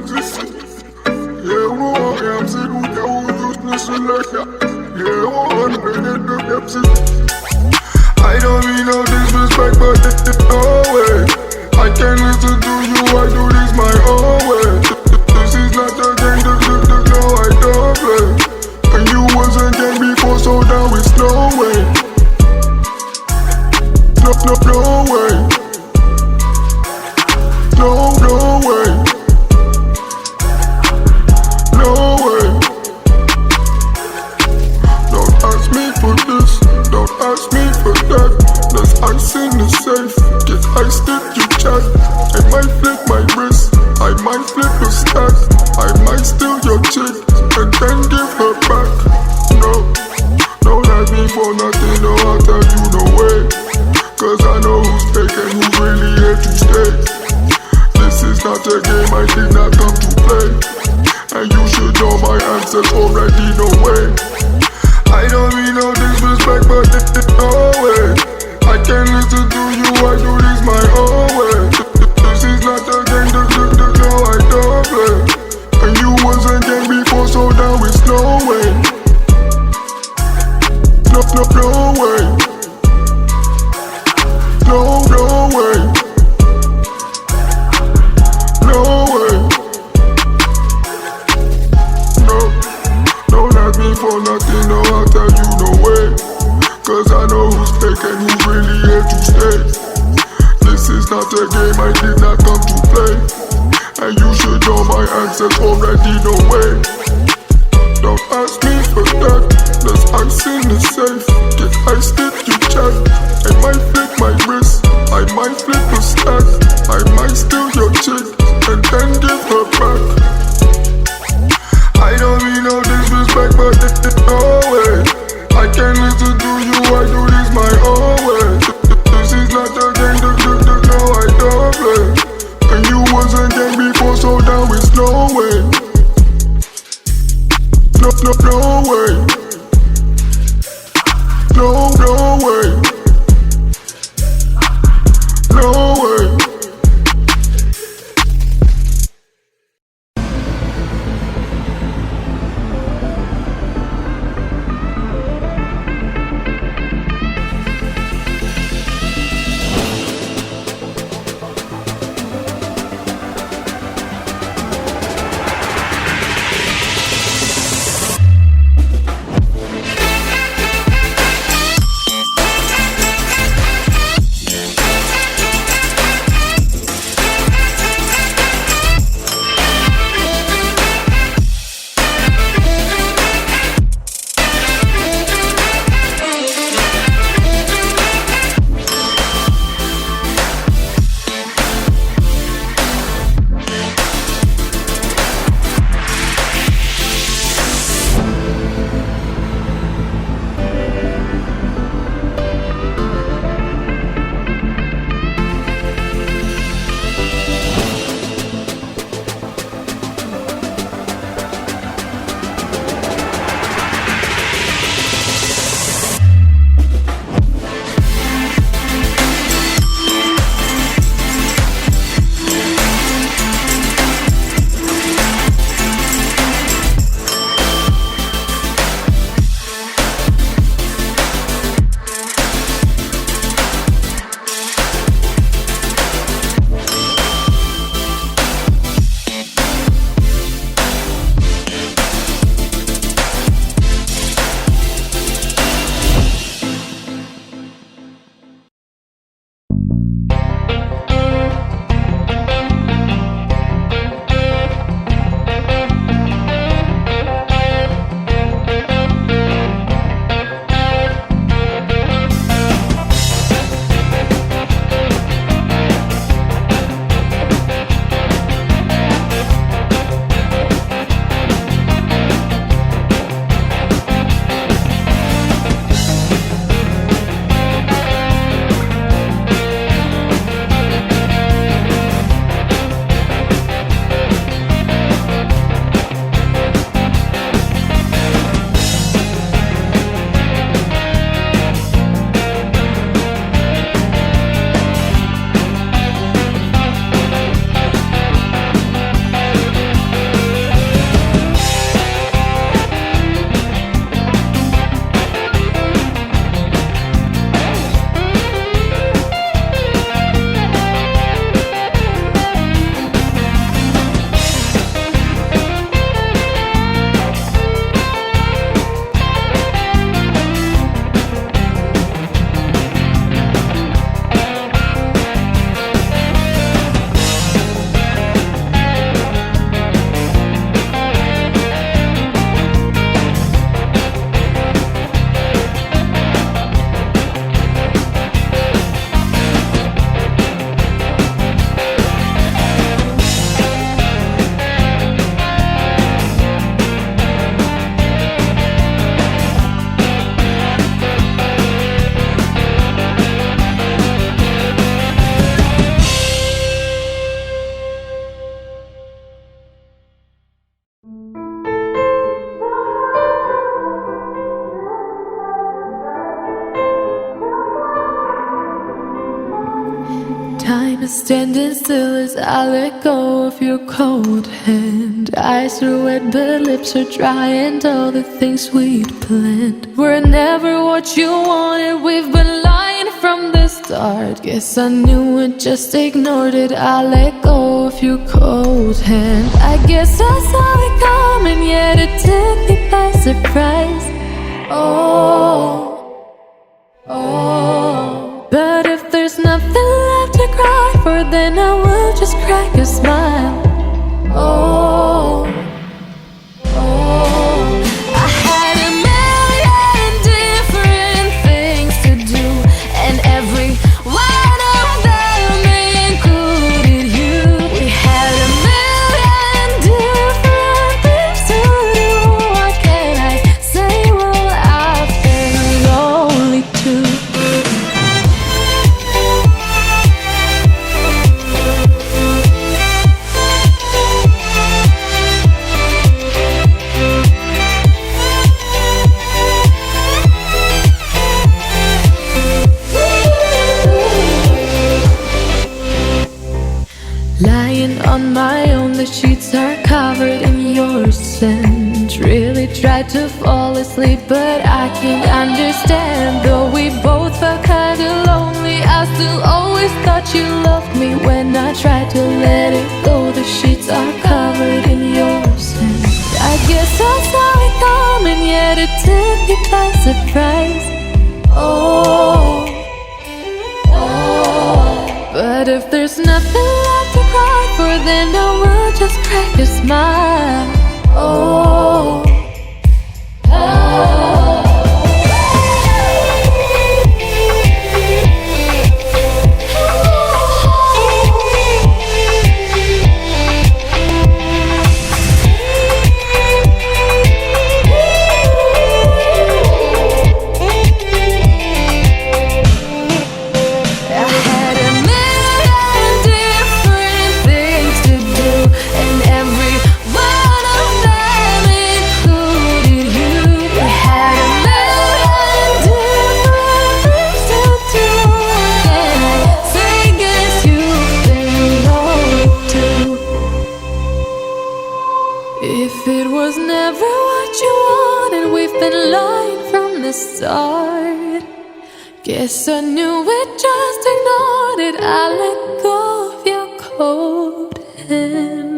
listen. Yeah, I'm sitting with you, just listen. Yeah, I don't mean no disrespect, but no way. I can't listen to you, I do this my own way. This is not a game, no, I don't play. And you wasn't game before, so now it's no way. No way. No way. No way. Don't ask me for this, don't ask me for that. There's ice in the safe, get ice if you chat. I might flip my wrist, I might flip a stack. I might steal your chick and then give her back. No, don't ask me for nothing, no, I'll tell you no way. Cause I know who's fake and who's really here to stay. This is not a game, I did not come to play. And you should know my answers already, no way. I don't mean no disrespect, but no way. I can't listen to you, I do this my own way. This is not a game, no, I don't play. And you wasn't game before, so now it's no way. No way. No way. No way. No, don't ask me for nothing, no, I'll tell you no way. Cause I know who's fake and who's really here to stay. This is not a game, I did not come to play. And you should know my answers already, no way. Don't ask me for that, there's ice in the safe. Get ice if you chat, I might flip my wrist, I might flip a stack. I might steal your chick and then give her back. I don't mean no disrespect, but no way. I can't listen to you, I do this my own way. This is not a game, no, I don't play. And you wasn't game before, so now it's no way. No way. No standing still as I let go of your cold hand. Eyes are wet but lips are dry, and all the things we'd planned were never what you wanted. We've been lying from the start. Guess I knew it, just ignored it. I let go of your cold hand. I guess I saw it coming, yet it took me by surprise. Oh, but if there's nothing left to cry for, then I will just crack a smile. I had a million different things to do, and every one of them included you. We had a million different things to do. What can I say? Well, I've been lonely too. Lying on my own, the sheets are covered in your scent. Really tried to fall asleep, but I can't understand. Though we both felt kinda lonely, I still always thought you loved me. When I tried to let it go, the sheets are covered in your scent. I guess I saw it coming, yet it took me by surprise. But if there's nothing left to cry for, then I will just crack a smile. If it was never what you wanted, we've been lying from the start. Guess I knew it, just ignored it. I let go of your cold hand.